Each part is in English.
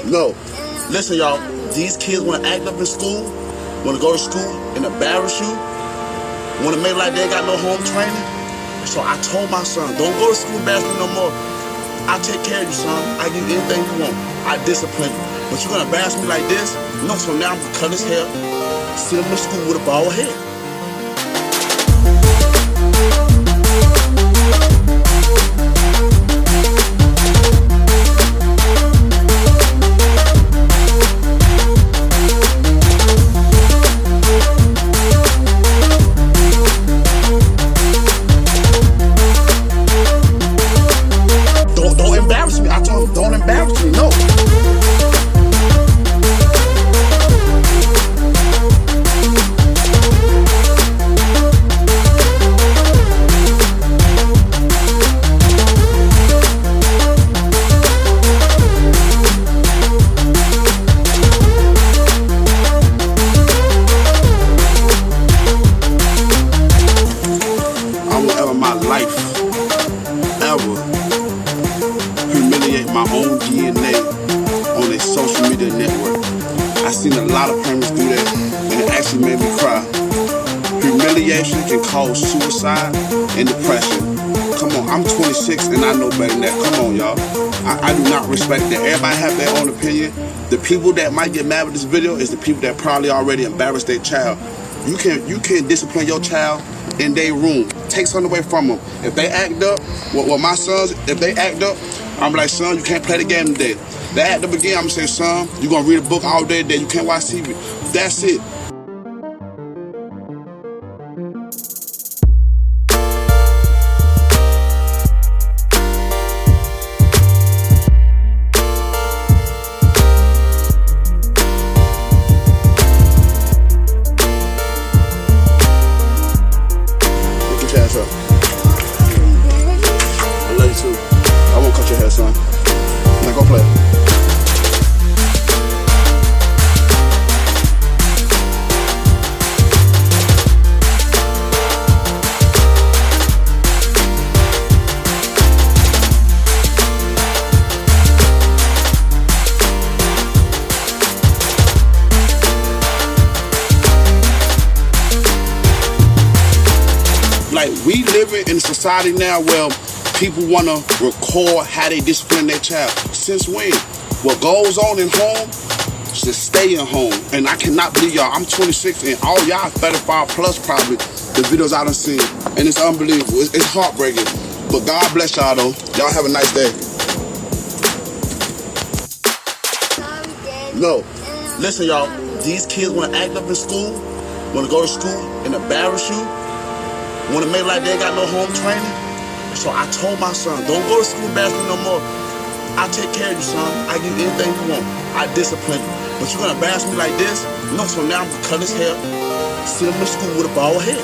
No. Listen, y'all. These kids want to act up in school, want to go to school and embarrass you, want to make like they ain't got no home training. So I told my son, don't go to school and embarrass me no more. I take care of you, son. I give you anything you want. I discipline you. But you're going to embarrass me like this? No, so now I'm going to cut his hair, send him to school with a bald head. Don't embarrass me. I told him, don't embarrass me. No. I won't ever in my life ever humiliate my own DNA on a social media network. I seen a lot of parents do that, and it actually made me cry. Humiliation can cause suicide and depression. Come on, I'm 26 and I know better than that. Come on, y'all. I do not respect that. Everybody have their own opinion. The people that might get mad with this video is the people that probably already embarrassed their child. You can discipline your child in their room. Take something away from them. If they act up, well, my sons, if they act up, I'm like, son, you can't play the game today. They act up again, I'm gonna say, son, you're gonna read a book all day today. You can't watch TV. That's it. Look your ass up. I love you too. I won't cut your hair, son. Now go play. Like, we living in a society now where people want to record how they discipline their child. Since when? What goes on in home should stay in home. And I cannot believe y'all, I'm 26 and all y'all 35 plus probably the videos I done seen. And it's unbelievable. It's heartbreaking. But God bless y'all though. Y'all have a nice day. No. Listen, y'all. These kids want to act up in school, want to go to school and embarrass you, want to make like they ain't got no home training. So I told my son, don't go to school and embarrass me no more. I take care of you, son. I give you anything you want. I discipline you. But you're going to embarrass me like this? No, so now I'm going to cut his hair, send him to school with a bald head.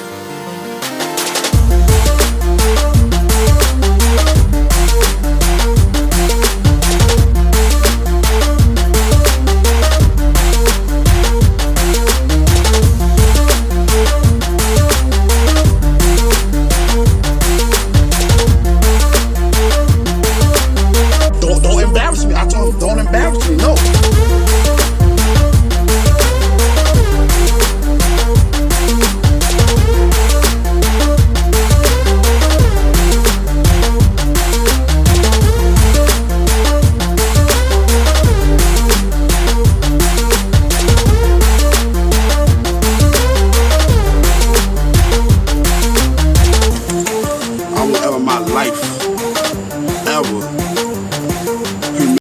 Don't embarrass me. I told him, don't embarrass me. No. I won't ever in my life ever